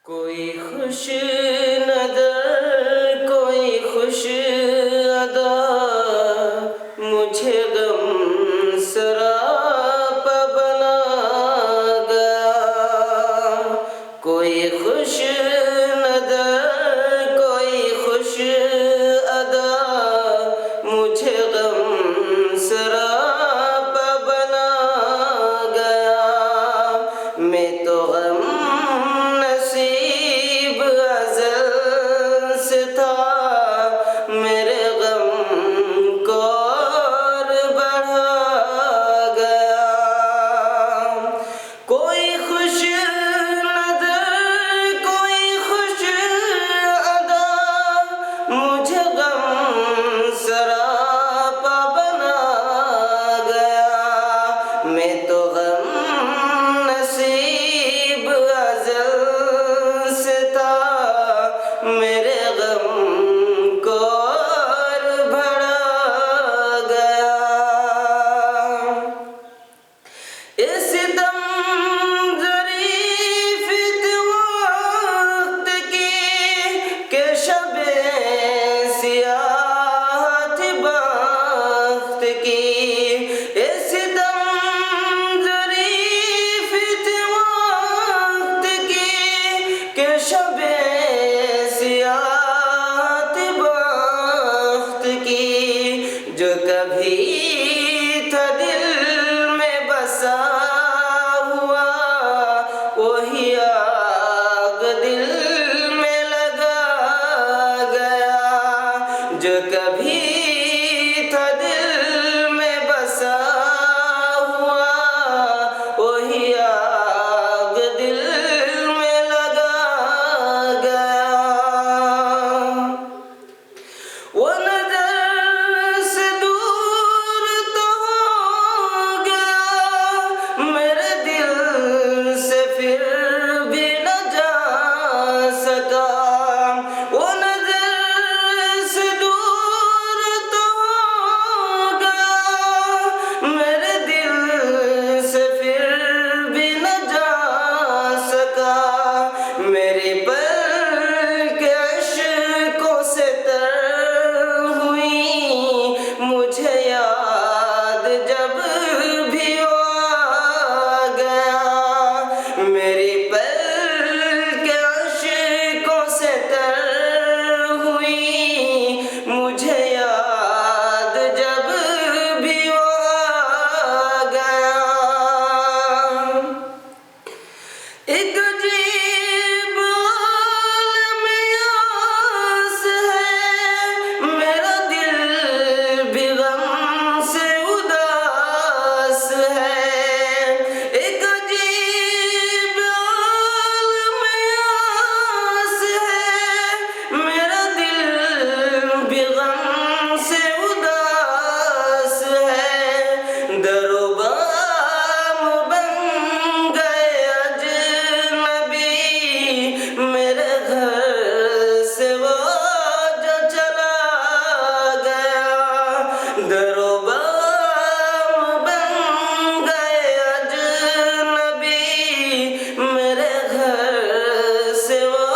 कोई खुश नजर कोई खुश अदा मुझे गम सरापा बना गया। कोई खुश नजर कोई खुश अदा मुझे गम सरापा बना गया। मैं तो गम नसीब अज़ल से था, मेरे गम को और बढ़ा गया। कोई खुश नज़र कोई खुश अदा मुझे गम सरापा बना गया। मैं तो गम नसीब अज़ल से था, मेरे गम को और बढ़ा गया। इस दम ज़रीफ़ वक्त की के शबे सियाहत बख्त की। इस दम ज़रीफ़ वक्त की के शबे सियाहत बख्त की। जो कभी था दिल में बसा हुआ वही आग दिल में लगा गया। जो कभी था दिल में बसा हुआ वही आग दिल में लगा गया। वो नज़र से दूर तो हो गया, मेरे दिल से फिर भी न जा सका। वो नज़र से दूर तो हो गया, मेरे दिल से फिर भी न जा सका। मेरे पल के अश्कों से तर हुई मुझे याद जब भी वो आ गया। मेरे पल के अश्कों से तर हुई मुझे याद जब भी वो आ गया। एक अजीब आलम यास है, मेरा दिल भी गम से उदास है। एक अजीब आलम यास है, मेरा दिल भी गम से उदास है। दरोबाम बन गए अजनबी, मेरे घर से वो जो चला गया। दरोबाम बन गए अजनबी, मेरे घर से वो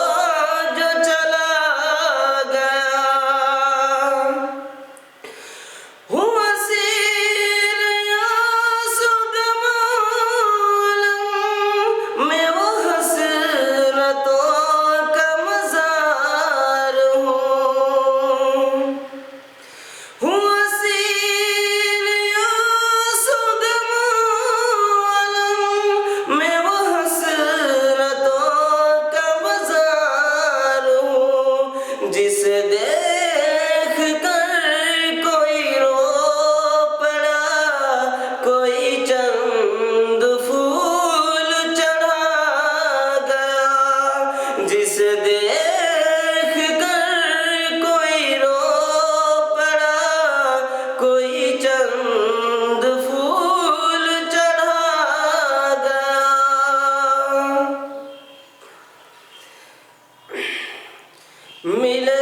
जो चला गया। हूँ असीर यासुद मालम, मैं वो हसरतों का मज़ार हूँ। हूँ असीर यासुद मालम, मैं वो हसरतों का मज़ार हूँ। जिसे देख कर कोई रो पड़ा, कोई चंद फूल चढ़ा गया। जिसे देख कर कोई रो पड़ा, कोई चंद फूल चढ़ा गया। मिले